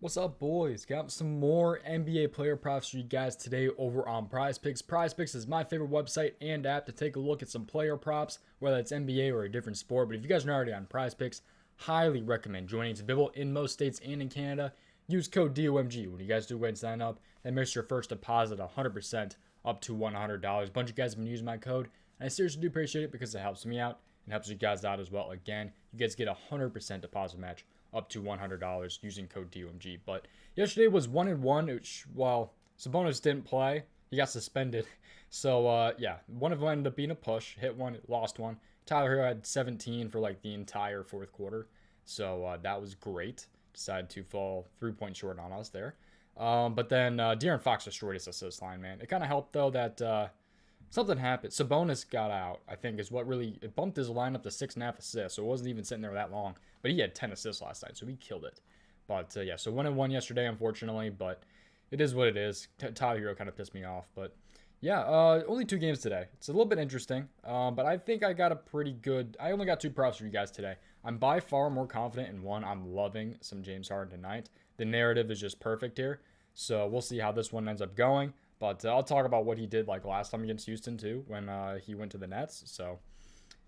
What's up, boys? Got some more NBA player props for you guys today over on PrizePicks. PrizePicks is my favorite website and app to take a look at some player props, whether it's NBA or a different sport. But if you guys are already on PrizePicks, highly recommend joining. It's available in most states and in Canada. Use code DOMG when you guys do go ahead and sign up. That makes your first deposit 100% up to $100. A bunch of guys have been using my code, and I seriously do appreciate it because it helps me out and helps you guys out as well. Again, you guys get a 100% deposit match up to $100 using code DOMG. But yesterday was 1-1, which, while Sabonis didn't play, he got suspended. So, yeah, one of them ended up being a push. Hit one, lost one. Tyler Hero had 17 for like the entire fourth quarter. So that was great. Decided to fall 3 points short on us there. But then Durant Fox destroyed his assist line, man. It kind of helped, though, that something happened. Sabonis got out, I think, is what really it bumped his line up to 6.5 assists. So it wasn't even sitting there that long. But he had 10 assists last night, so he killed it. But yeah, so 1-1 yesterday, unfortunately. But it is what it is. Tyler Hero kind of pissed me off. But yeah, only 2 games today. It's a little bit interesting. But I think I got a pretty good. I only got 2 props for you guys today. I'm by far more confident in one. I'm loving some James Harden tonight. The narrative is just perfect here. So we'll see how this one ends up going. But I'll talk about what he did like last time against Houston too, when he went to the Nets. So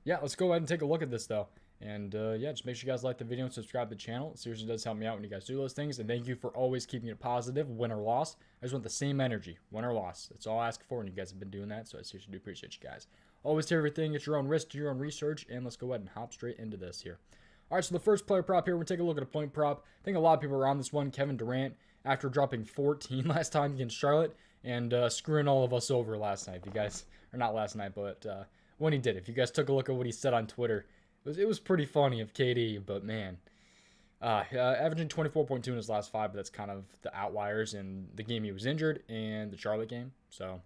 yeah, let's go ahead and take a look at this though. And yeah, just make sure you guys like the video and subscribe to the channel. It seriously does help me out when you guys do those things. And thank you for always keeping it positive, win or loss. I just want the same energy, win or loss. That's all I ask for, and you guys have been doing that. So I seriously do appreciate you guys. Always do everything at your own risk, do your own research. And let's go ahead and hop straight into this here. All right, so the first player prop here, we're going to take a look at a point prop. I think a lot of people are on this one. Kevin Durant, after dropping 14 last time against Charlotte and screwing all of us over last night. If you guys, or not last night, but when he did. If you guys took a look at what he said on Twitter, it was pretty funny of KD, but man. Averaging 24.2 in his last 5, but that's kind of the outliers in the game he was injured and the Charlotte game. So,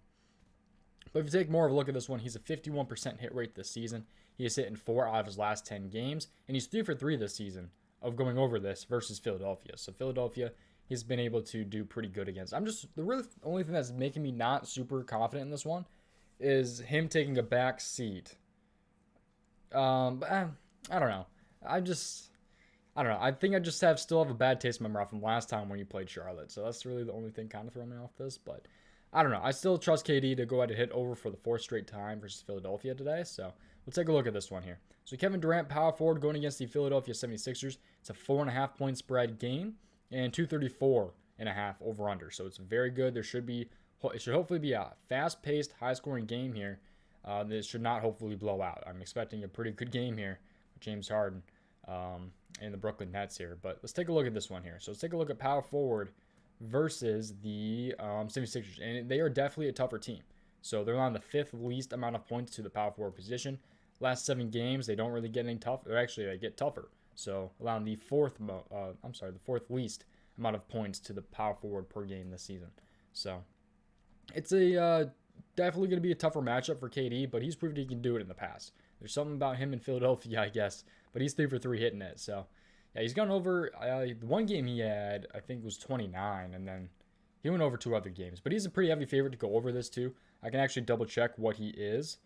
but if you take more of a look at this one, he's a 51% hit rate this season. He has hit in 4 out of his last 10 games, and he's 3 for 3 this season of going over this versus Philadelphia. So Philadelphia, he's been able to do pretty good against. I'm just the really only thing that's making me not super confident in this one is him taking a back seat. But I don't know. I don't know. I think I just still have a bad taste in my mouth from last time when you played Charlotte. So that's really the only thing kind of throwing me off this. But I don't know. I still trust KD to go ahead and hit over for the 4th straight time versus Philadelphia today. So we'll take a look at this one here. So Kevin Durant, power forward, going against the Philadelphia 76ers. It's a 4.5 point spread game and 234.5 over under. So it's very good. It should hopefully be a fast paced, high scoring game here. This should not hopefully blow out. I'm expecting a pretty good game here with James Harden and the Brooklyn Nets here. But let's take a look at this one here. So let's take a look at power forward versus the 76ers. And they are definitely a tougher team. So they're on the 5th least amount of points to the power forward position. Last 7 games, they don't really get any tougher. Actually, they get tougher. So allowing the 4th least amount of points to the power forward per game this season. So it's a definitely going to be a tougher matchup for KD, but he's proved he can do it in the past. There's something about him in Philadelphia, I guess, but he's 3 for 3 hitting it. So yeah, he's gone over. The one game he had, I think, was 29, and then he went over 2 other games. But he's a pretty heavy favorite to go over this too. I can actually double check what he is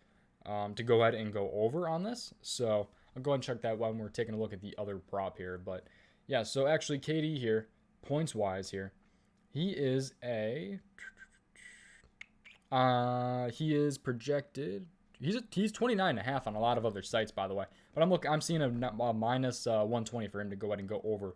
to go ahead and go over on this. So I'll go ahead and check that when we're taking a look at the other prop here. But yeah, so actually KD here, points wise here, he is he is projected. He's 29.5 on a lot of other sites, by the way. But I'm seeing a minus 120 for him to go ahead and go over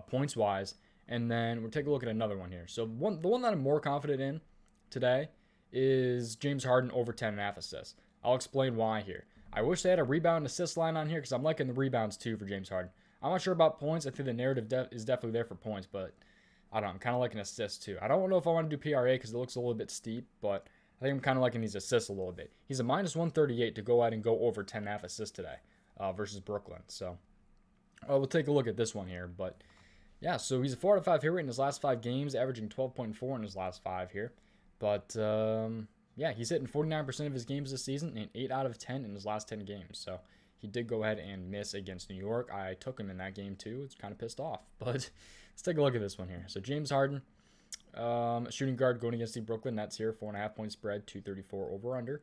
points wise. And then we'll take a look at another one here. So the one that I'm more confident in today is James Harden over 10.5 assists. I'll explain why here. I wish they had a rebound assist line on here because I'm liking the rebounds too for James Harden. I'm not sure about points. I think the narrative is definitely there for points, but I don't know. I'm kind of liking assists too. I don't know if I want to do PRA because it looks a little bit steep, but I think I'm kind of liking these assists a little bit. He's a minus 138 to go out and go over 10.5 assists today versus Brooklyn. So we'll take a look at this one here. But yeah, so he's a 4 out of 5 hit rate in his last 5 games, averaging 12.4 in his last 5 here. But yeah, he's hitting 49% of his games this season and 8 out of 10 in his last 10 games. So he did go ahead and miss against New York. I took him in that game too. It's kind of pissed off. But let's take a look at this one here. So James Harden, shooting guard going against the Brooklyn Nets here, 4.5 point spread, 234 over under.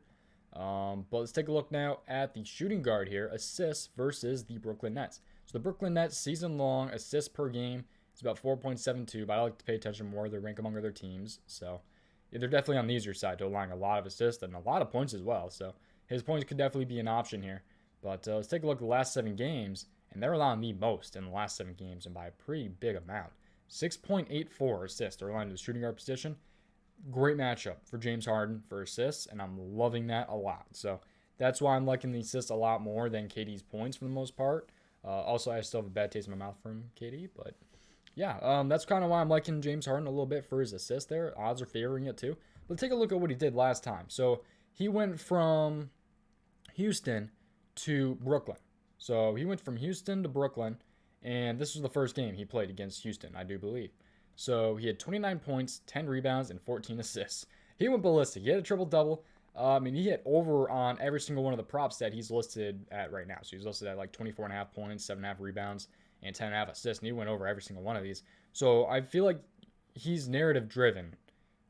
But let's take a look now at the shooting guard here, assists versus the Brooklyn Nets. So the Brooklyn Nets season long assists per game It's about 4.72, but I like to pay attention more to their rank among other teams. So yeah, they're definitely on the easier side to allowing a lot of assists and a lot of points as well. So his points could definitely be an option here. But let's take a look at the last 7 games, and they're allowing the most in the last 7 games, and by a pretty big amount. 6.84 assists. They're allowing to the shooting guard position. Great matchup for James Harden for assists, and I'm loving that a lot. So that's why I'm liking the assists a lot more than KD's points for the most part. Also, I still have a bad taste in my mouth from KD, but yeah, that's kind of why I'm liking James Harden a little bit for his assist there. Odds are favoring it too. But take a look at what he did last time. So he went from Houston to Brooklyn. So he went from Houston to Brooklyn, and this was the first game he played against Houston, I do believe. So he had 29 points, 10 rebounds, and 14 assists. He went ballistic. He had a triple-double. And he hit over on every single one of the props that he's listed at right now. So he's listed at like 24.5 points, 7.5 rebounds, and 10.5 assists. And he went over every single one of these. So I feel like he's narrative-driven,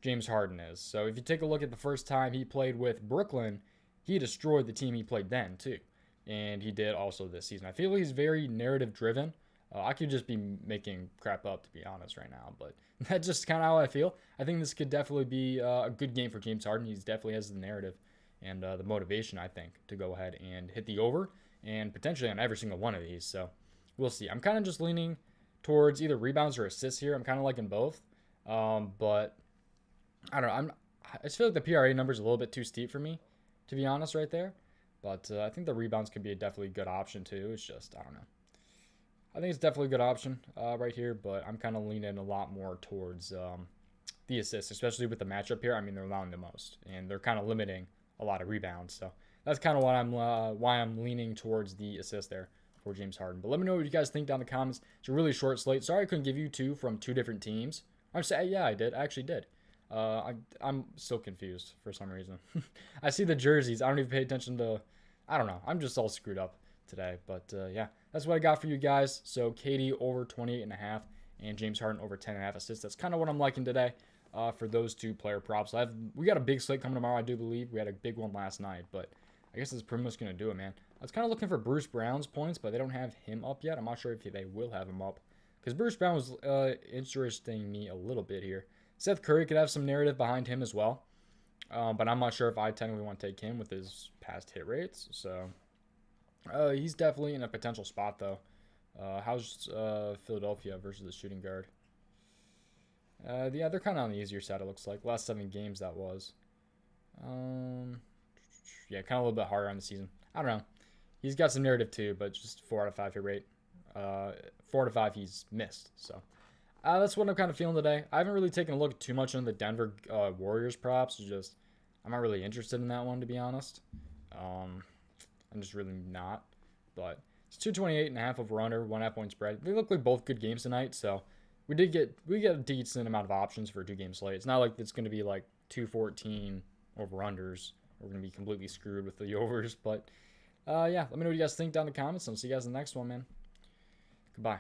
James Harden is. So if you take a look at the first time he played with Brooklyn, he destroyed the team he played then, too. And he did also this season. I feel like he's very narrative-driven. I could just be making crap up, to be honest, right now. But that's just kind of how I feel. I think this could definitely be a good game for James Harden. He definitely has the narrative and the motivation, I think, to go ahead and hit the over and potentially on every single one of these. So we'll see. I'm kind of just leaning towards either rebounds or assists here. I'm kind of liking both. But I don't know. I just feel like the PRA number is a little bit too steep for me, to be honest, right there. But I think the rebounds could be a definitely good option, too. It's just, I don't know. I think it's definitely a good option right here, but I'm kind of leaning a lot more towards the assists, especially with the matchup here. I mean, they're allowing the most, and they're kind of limiting a lot of rebounds. So that's kind of what why I'm leaning towards the assist there for James Harden. But let me know what you guys think down in the comments. It's a really short slate. Sorry I couldn't give you 2 from 2 different teams. I'm saying, yeah, I did. I actually did. I'm still confused for some reason. I see the jerseys. I don't even pay attention to. I don't know. I'm just all screwed up today. But yeah, that's what I got for you guys. So KD over 28.5 and James Harden over 10.5 assists. That's kind of what I'm liking today for those 2 player props. We got a big slate coming tomorrow, I do believe. We had a big one last night, but I guess that's pretty much going to do it, man. I was kind of looking for Bruce Brown's points, but they don't have him up yet. I'm not sure if they will have him up because Bruce Brown was interesting me a little bit here. Seth Curry could have some narrative behind him as well, but I'm not sure if I technically want to take him with his past hit rates. So he's definitely in a potential spot, though. How's Philadelphia versus the shooting guard? Yeah, they're kind of on the easier side, it looks like. Last 7 games, that was. Yeah, kind of a little bit harder on the season. I don't know. He's got some narrative, too, but just 4 out of 5 hit rate. 4 out of 5 he's missed, so. That's what I'm kind of feeling today. I haven't really taken a look too much into the Denver Warriors props. I'm not really interested in that one, to be honest. I'm just really not. But it's 228.5 over under, 1.5 point spread. They look like both good games tonight, so we get a decent amount of options for a 2-game slate. It's not like it's going to be like 214 over unders. We're going to be completely screwed with the overs. But yeah, let me know what you guys think down in the comments, and I'll see you guys in the next one, man. Goodbye.